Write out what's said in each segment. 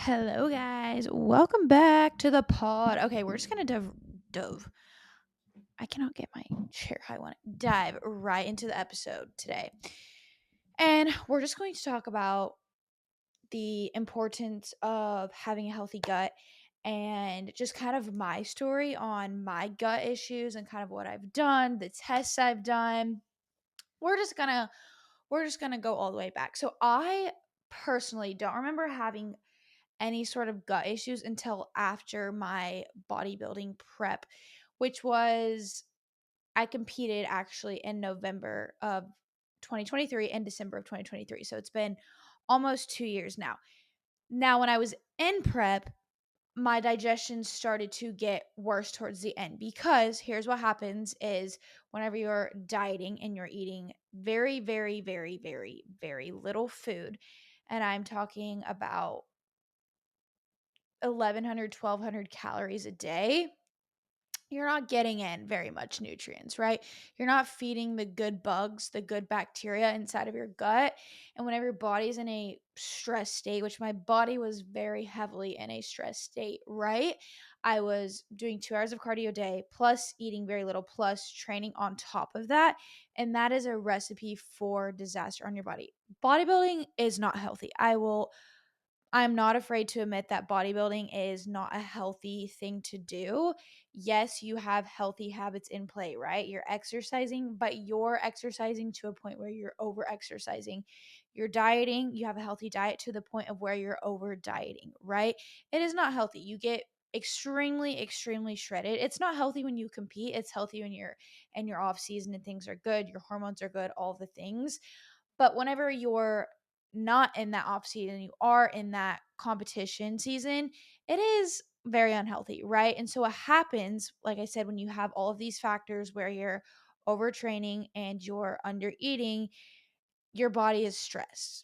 Hello, guys. Welcome back to the pod. Okay, we're just gonna dove. I cannot get my chair how I want it. Dive right into the episode today, and we're just going to talk about the importance of having a healthy gut, and just kind of my story on my gut issues and kind of what I've done, the tests I've done. We're just gonna we're just gonna go all the way back. So I personally don't remember having any sort of gut issues until after my bodybuilding prep, which was I competed actually in November of 2023 and December of 2023. So it's been almost 2 years now. Now, when I was in prep, my digestion started to get worse towards the end because here's what happens is whenever you're dieting and you're eating very, very, very, very, very little food, and I'm talking about 1,100, 1,200 calories a day, you're not getting in very much nutrients, right? You're not feeding the good bugs, the good bacteria inside of your gut. And whenever your body's in a stress state, which my body was very heavily in a stress state, right? I was doing 2 hours of cardio a day, plus eating very little, plus training on top of that. And that is a recipe for disaster on your body. Bodybuilding is not healthy. I'm not afraid to admit that bodybuilding is not a healthy thing to do. Yes, you have healthy habits in play, right? You're exercising, but you're exercising to a point where you're over exercising. You're dieting, you have a healthy diet to the point of where you're over dieting, right? It is not healthy. You get extremely shredded. It's not healthy when you compete. It's healthy when you're in your off season and things are good, your hormones are good, all the things. But whenever you're not in that off season, you are in that competition season, it is very unhealthy, right? And so what happens, like I said, when you have all of these factors where you're overtraining and you're under eating, your body is stressed.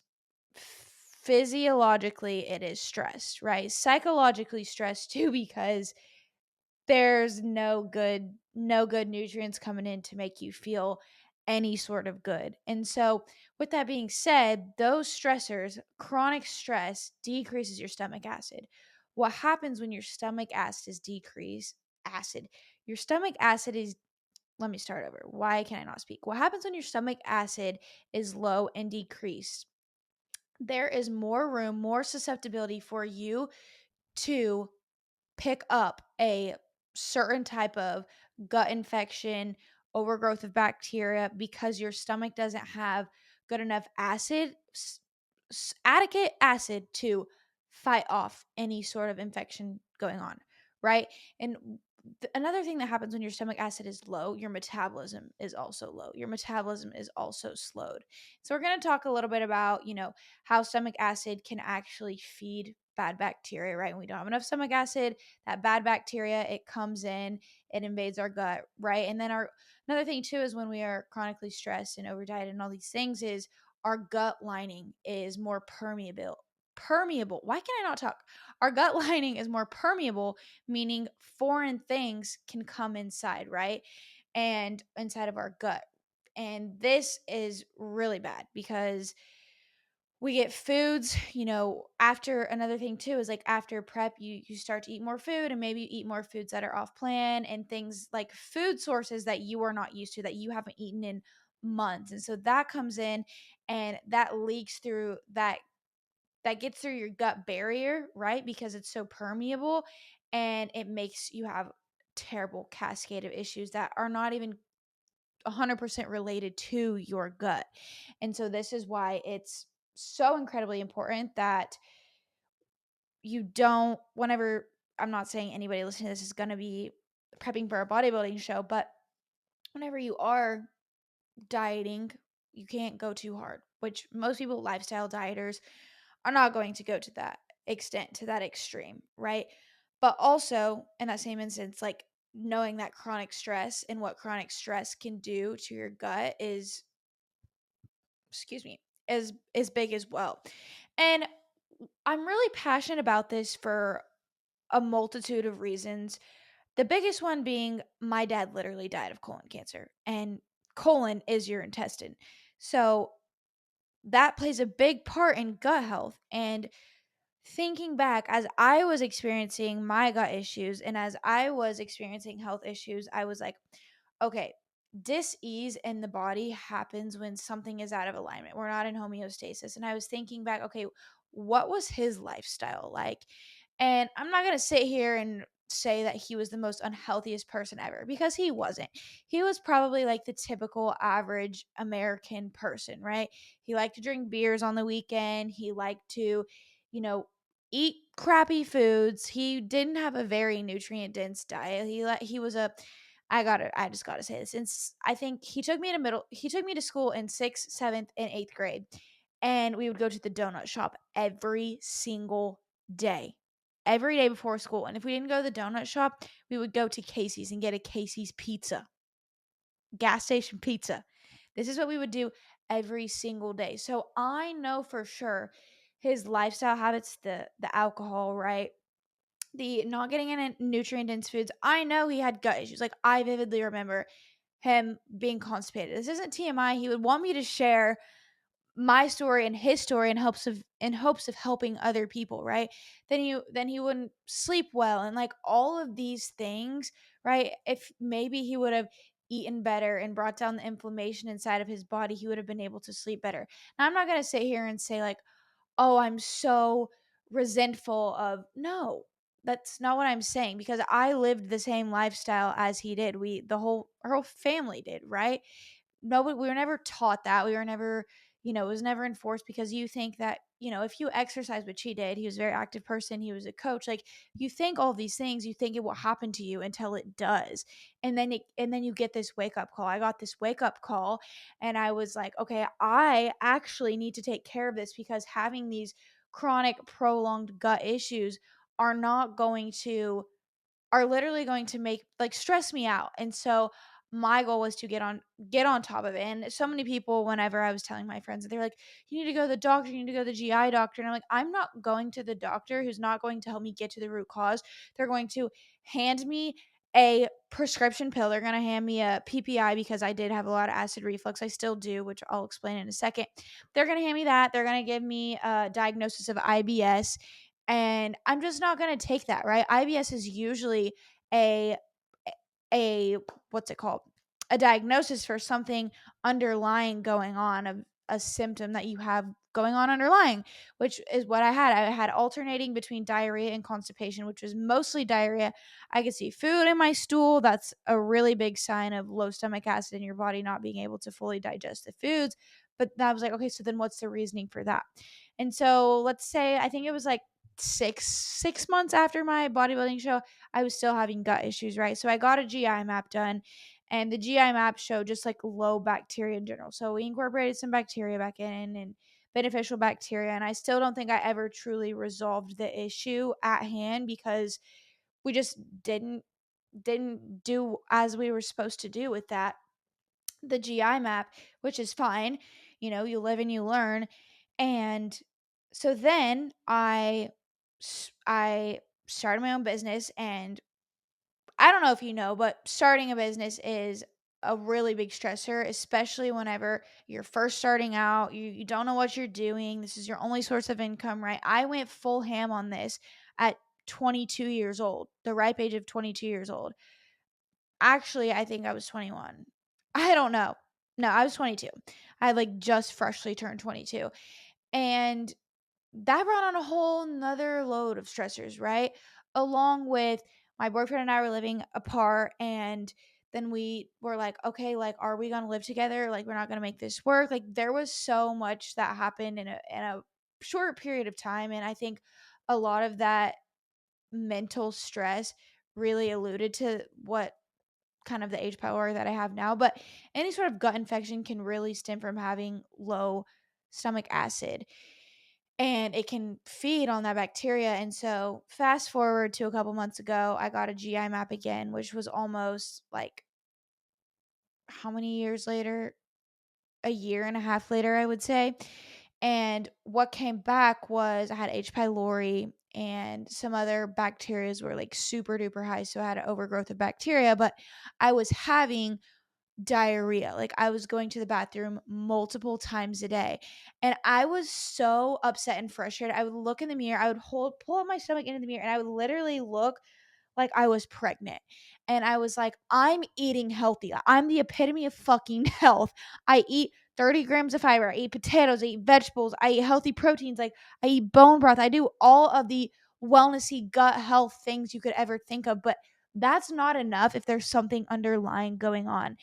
Physiologically, it is stressed, right? Psychologically stressed too, because there's no good nutrients coming in to make you feel any sort of good. And so with that being said, those stressors, chronic stress decreases your stomach acid. What happens when your stomach acid is your stomach acid is let me start over. Why can I not speak? What happens when your stomach acid is low and decreased? There is more room, more susceptibility for you to pick up a certain type of gut infection, overgrowth of bacteria, because your stomach doesn't have good enough adequate acid to fight off any sort of infection going on, right? And another thing that happens when your stomach acid is low, your metabolism is also low. Your metabolism is also slowed. So we're going to talk a little bit about, how stomach acid can actually feed bad bacteria, right? When we don't have enough stomach acid, that bad bacteria, it comes in, it invades our gut, right? And then another thing too is when we are chronically stressed and over diet and all these things is our gut lining is more permeable. Why can I not talk? Our gut lining is more permeable, meaning foreign things can come inside, right? And inside of our gut. And this is really bad because we get foods, after another thing too is like after prep, you start to eat more food, and maybe you eat more foods that are off plan and things like food sources that you are not used to, that you haven't eaten in months. And so that comes in and that leaks through that gets through your gut barrier, right? Because it's so permeable, and it makes you have terrible cascade of issues that are not even 100% related to your gut. And so this is why it's so incredibly important that you don't whenever I'm not saying anybody listening to this is going to be prepping for a bodybuilding show, but whenever you are dieting, you can't go too hard, which most people lifestyle dieters are not going to go to that extent, to that extreme, right? But also in that same instance, like knowing that chronic stress and what chronic stress can do to your gut is, excuse me, is big as well. And I'm really passionate about this for a multitude of reasons. The biggest one being my dad literally died of colon cancer, and colon is your intestine. So that plays a big part in gut health. And thinking back, as I was experiencing my gut issues and as I was experiencing health issues, I was like, okay, dis-ease in the body happens when something is out of alignment. We're not in homeostasis. And I was thinking back, okay, what was his lifestyle like? And I'm not going to sit here and say that he was the most unhealthiest person ever, because he wasn't. He was probably like the typical average American person, right? He liked to drink beers on the weekend. He liked to, you know, eat crappy foods. He didn't have a very nutrient dense diet. He was a I just gotta say this. Since I think he took me to school in sixth, seventh, and eighth grade. And we would go to the donut shop every single day. Every day before school. And if we didn't go to the donut shop, we would go to Casey's and get a Casey's pizza. Gas station pizza. This is what we would do every single day. So I know for sure his lifestyle habits, the alcohol, right? The not getting in nutrient dense foods. I know he had gut issues. Like, I vividly remember him being constipated. This isn't TMI. He would want me to share my story and his story in hopes of helping other people, right? Then he wouldn't sleep well, and like all of these things, right? If maybe he would have eaten better and brought down the inflammation inside of his body, he would have been able to sleep better. Now, I'm not going to sit here and say like, "Oh, I'm so resentful of." No. That's not what I'm saying, because I lived the same lifestyle as he did. Our whole family did, right? No, we were never taught that. We were never, it was never enforced, because you think that, if you exercise, which he did, he was a very active person, he was a coach, like, you think all these things, you think it will happen to you until it does. And then you get this wake up call. I got this wake up call, and I was like, okay, I actually need to take care of this, because having these chronic prolonged gut issues are not going to are literally going to make like stress me out. And so my goal was to get on top of it. And so many people, whenever I was telling my friends, they're like, you need to go to the doctor, you need to go to the GI doctor. And I'm like, I'm not going to the doctor who's not going to help me get to the root cause. They're going to hand me a prescription pill. They're going to hand me a PPI, because I did have a lot of acid reflux. I still do, which I'll explain in a second. They're going to hand me that. They're going to give me a diagnosis of IBS, and I'm just not going to take that, right? IBS is usually a a what's it called? A diagnosis for something underlying going on, of a symptom that you have going on underlying, which is what I had. I had alternating between diarrhea and constipation, which was mostly diarrhea. I could see food in my stool. That's a really big sign of low stomach acid in your body not being able to fully digest the foods. But I was like, okay, so then what's the reasoning for that? And so let's say, I think it was like six months after my bodybuilding show, I was still having gut issues, right? So I got a GI map done, and the GI map showed just like low bacteria in general. So we incorporated some bacteria back in, and beneficial bacteria, and I still don't think I ever truly resolved the issue at hand, because we just didn't do as we were supposed to do with that, the GI map, which is fine. You live and you learn. And so then I started my own business, and I don't know if you know, but starting a business is a really big stressor, especially whenever you're first starting out. You don't know what you're doing. This is your only source of income, right? I went full ham on this at 22 years old, the ripe age of 22 years old. Actually, I think I was 21. I don't know. No, I was 22. I like just freshly turned 22. And that brought on a whole nother load of stressors, right? Along with my boyfriend and I were living apart, and then we were like, okay, like, are we gonna live together? Like, we're not gonna make this work. Like, there was so much that happened in a short period of time. And I think a lot of that mental stress really alluded to what kind of the H. pylori that I have now. But any sort of gut infection can really stem from having low stomach acid, and it can feed on that bacteria. And so, fast forward to a couple months ago, I got a GI map again, which was almost like, how many years later? A year and a half later, I would say. And what came back was I had H. pylori, and some other bacterias were like super duper high. So I had an overgrowth of bacteria, but I was having diarrhea. Like, I was going to the bathroom multiple times a day. And I was so upset and frustrated. I would look in the mirror, I would pull up my stomach into the mirror, and I would literally look like I was pregnant. And I was like, I'm eating healthy. I'm the epitome of fucking health. I eat 30 grams of fiber. I eat potatoes. I eat vegetables. I eat healthy proteins. Like, I eat bone broth. I do all of the wellnessy gut health things you could ever think of. But that's not enough if there's something underlying going on.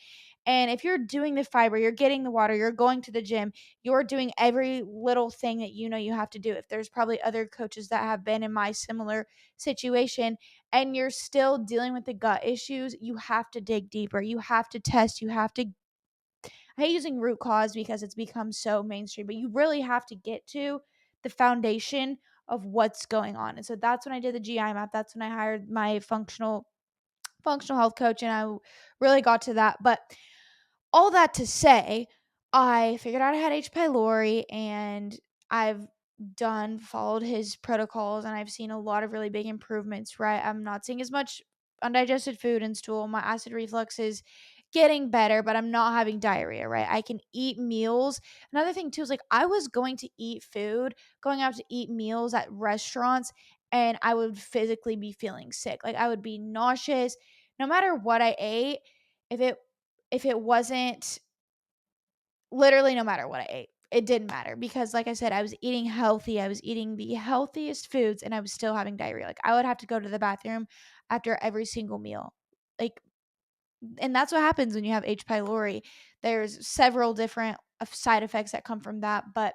And if you're doing the fiber, you're getting the water, you're going to the gym, you're doing every little thing that you know you have to do. If there's probably other coaches that have been in my similar situation, and you're still dealing with the gut issues, you have to dig deeper. You have to test. You have to, I hate using root cause because it's become so mainstream, but you really have to get to the foundation of what's going on. And so that's when I did the GI map. That's when I hired my functional health coach, and I really got to that. But all that to say, I figured out I had H. pylori, and I've followed his protocols, and I've seen a lot of really big improvements, right? I'm not seeing as much undigested food and stool. My acid reflux is getting better, but I'm not having diarrhea, right? I can eat meals. Another thing too is like, I was going to eat food, going out to eat meals at restaurants, and I would physically be feeling sick. Like, I would be nauseous no matter what I ate. If it wasn't, literally no matter what I ate, it didn't matter, because like I said, I was eating healthy. I was eating the healthiest foods, and I was still having diarrhea. Like, I would have to go to the bathroom after every single meal. Like, and that's what happens when you have H. pylori. There's several different side effects that come from that, but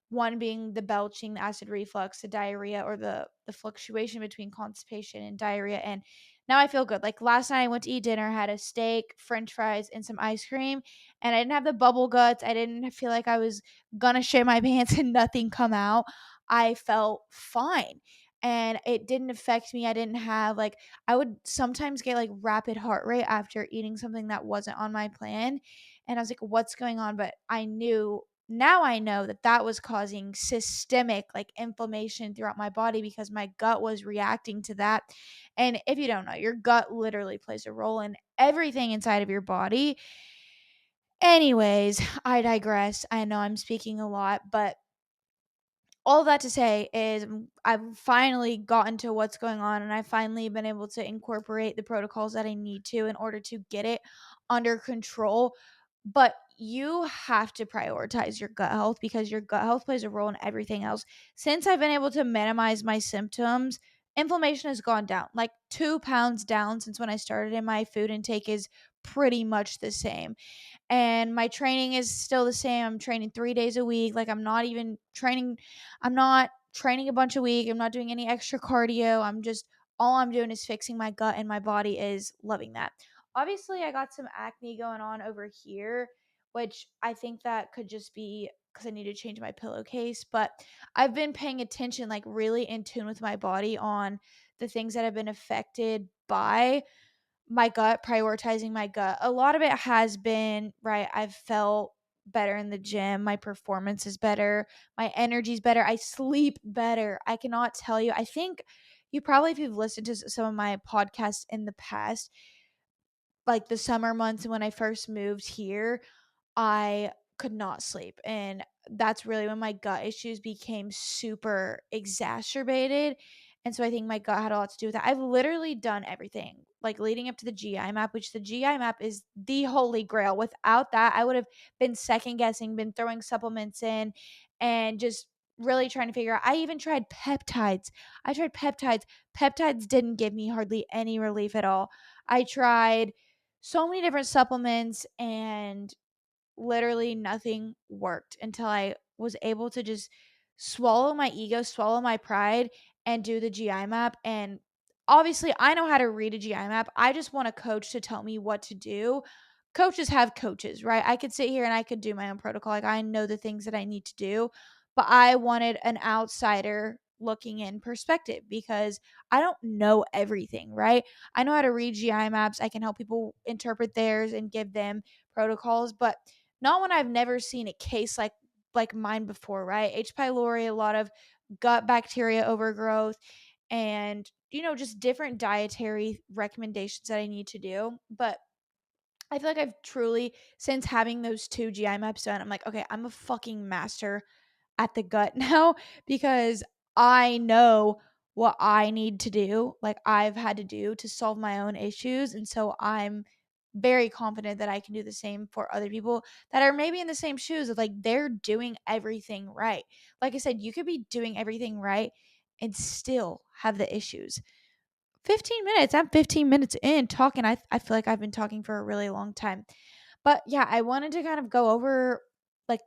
one being the belching, the acid reflux, the diarrhea, or the fluctuation between constipation and diarrhea. And now I feel good. Like, last night I went to eat dinner, had a steak, french fries, and some ice cream, and I didn't have the bubble guts. I didn't feel like I was gonna shit my pants and nothing come out. I felt fine. And it didn't affect me. I didn't have like, I would sometimes get like rapid heart rate after eating something that wasn't on my plan. And I was like, what's going on? But now I know that that was causing systemic like inflammation throughout my body, because my gut was reacting to that. And if you don't know, your gut literally plays a role in everything inside of your body. Anyways, I digress. I know I'm speaking a lot, but all that to say is, I've finally gotten to what's going on, and I've finally been able to incorporate the protocols that I need to in order to get it under control. But you have to prioritize your gut health, because your gut health plays a role in everything else. Since I've been able to minimize my symptoms, inflammation has gone down like 2 pounds down since when I started, and my food intake is pretty much the same, and my training is still the same. I'm training 3 days a week. Like, I'm not training a bunch a week. I'm not doing any extra cardio. All I'm doing is fixing my gut, and my body is loving that. Obviously, I got some acne going on over here, which I think that could just be because I need to change my pillowcase. But I've been paying attention, like really in tune with my body on the things that have been affected by my gut, prioritizing my gut. A lot of it has been, right, I've felt better in the gym. My performance is better. My energy's better. I sleep better. I cannot tell you. I think you probably, if you've listened to some of my podcasts in the past, like the summer months when I first moved here, I could not sleep. And that's really when my gut issues became super exacerbated. And so I think my gut had a lot to do with that. I've literally done everything, like leading up to the GI map, which the GI map is the holy grail. Without that, I would have been second guessing, been throwing supplements in, and just really trying to figure out. I even tried peptides. I tried peptides. Peptides didn't give me hardly any relief at all. I tried so many different supplements, and literally nothing worked until I was able to just swallow my ego, swallow my pride, and do the GI map. And obviously, I know how to read a GI map. I just want a coach to tell me what to do. Coaches have coaches, right? I could sit here and I could do my own protocol. Like, I know the things that I need to do, but I wanted an outsider looking in perspective, because I don't know everything, right? I know how to read GI maps. I can help people interpret theirs and give them protocols, but not when I've never seen a case like mine before, right? H. pylori, a lot of gut bacteria overgrowth, and just different dietary recommendations that I need to do. But I feel like I've truly, since having those 2 GI maps done, I'm like, "Okay, I'm a fucking master at the gut now because I know what I need to do, like I've had to do to solve my own issues." And so I'm very confident that I can do the same for other people that are maybe in the same shoes of like they're doing everything right. Like I said, you could be doing everything right and still have the issues. 15 minutes. I'm 15 minutes in talking. I feel like I've been talking for a really long time. But yeah, I wanted to kind of go over like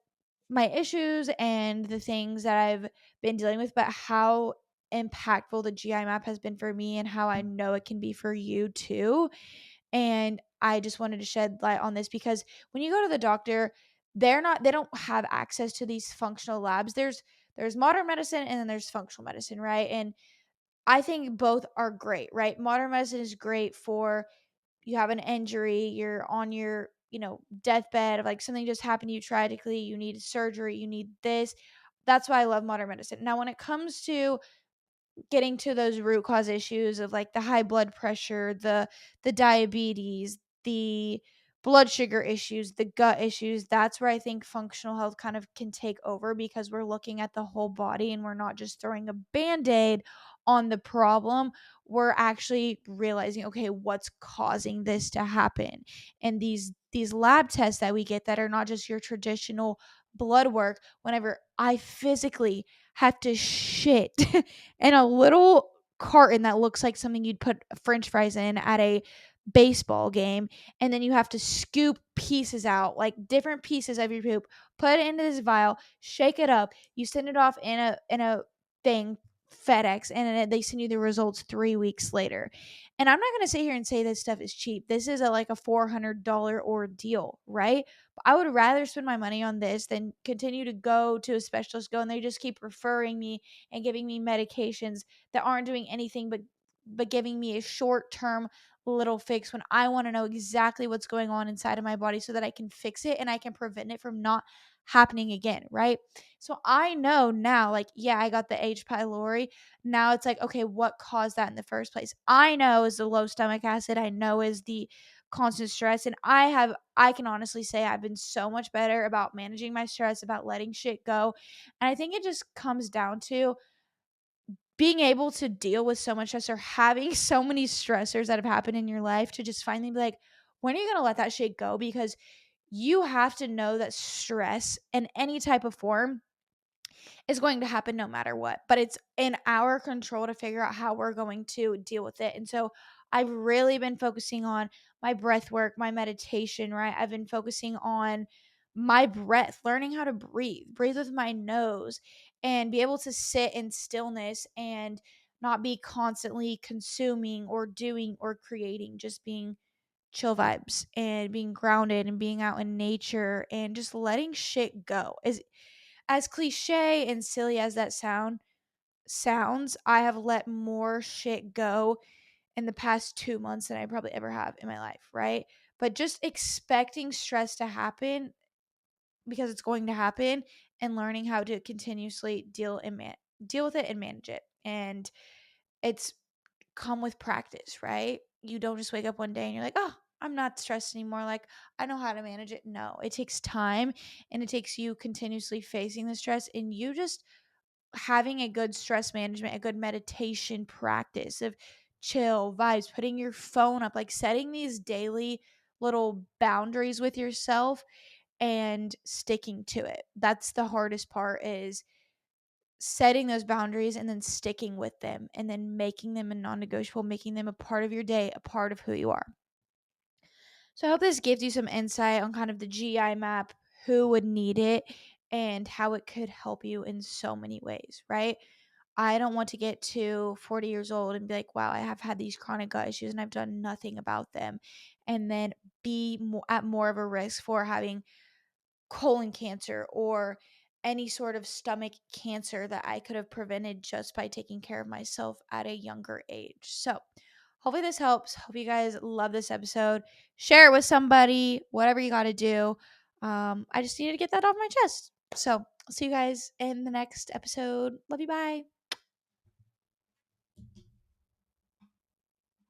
my issues and the things that I've been dealing with, but how impactful the GI map has been for me and how I know it can be for you too. And I just wanted to shed light on this because when you go to the doctor, they don't have access to these functional labs. There's modern medicine and then there's functional medicine, right? And I think both are great, right? Modern medicine is great for you have an injury, you're on your, deathbed of like something just happened to you tragically, you need surgery, you need this. That's why I love modern medicine. Now, when it comes to getting to those root cause issues of like the high blood pressure, the diabetes, the blood sugar issues, the gut issues, that's where I think functional health kind of can take over because we're looking at the whole body and we're not just throwing a band-aid on the problem. We're actually realizing, okay, what's causing this to happen? And these lab tests that we get that are not just your traditional blood work, whenever I physically have to shit in a little carton that looks like something you'd put french fries in at a baseball game, and then you have to scoop pieces out, like different pieces of your poop, put it into this vial, shake it up, you send it off in a thing, FedEx, and then they send you the results 3 weeks later. And I'm not going to sit here and say this stuff is cheap. This is like a $400 ordeal, right? I would rather spend my money on this than continue to go to a specialist, go and they just keep referring me and giving me medications that aren't doing anything but giving me a short-term little fix when I want to know exactly what's going on inside of my body so that I can fix it and I can prevent it from not happening again, right? So I know now, like, yeah, I got the H. pylori. Now it's like, okay, what caused that in the first place? I know is the low stomach acid. I know is the constant stress. And I can honestly say I've been so much better about managing my stress, about letting shit go. And I think it just comes down to being able to deal with so much stress or having so many stressors that have happened in your life to just finally be like, when are you going to let that shit go? Because you have to know that stress in any type of form is going to happen no matter what. But it's in our control to figure out how we're going to deal with it. And so I've really been focusing on my breath work, my meditation, right? I've been focusing on my breath, learning how to breathe with my nose and be able to sit in stillness and not be constantly consuming or doing or creating, just being chill vibes and being grounded and being out in nature and just letting shit go. As cliche and silly as that sounds, I have let more shit go in the past 2 months than I probably ever have in my life, right? But just expecting stress to happen because it's going to happen and learning how to continuously deal with it and manage it. And it's come with practice, right? You don't just wake up one day and you're like, "Oh, I'm not stressed anymore. Like, I know how to manage it." No, it takes time and it takes you continuously facing the stress and you just having a good stress management, a good meditation practice of chill vibes, putting your phone up, like setting these daily little boundaries with yourself and sticking to it. That's the hardest part is setting those boundaries and then sticking with them and then making them a non-negotiable, making them a part of your day, a part of who you are. So I hope this gives you some insight on kind of the GI map, who would need it, and how it could help you in so many ways, right? I don't want to get to 40 years old and be like, wow, I have had these chronic gut issues and I've done nothing about them. And then be at more of a risk for having colon cancer or any sort of stomach cancer that I could have prevented just by taking care of myself at a younger age. So, hopefully, this helps. Hope you guys love this episode. Share it with somebody, whatever you got to do. I just needed to get that off my chest. So, I'll see you guys in the next episode. Love you. Bye.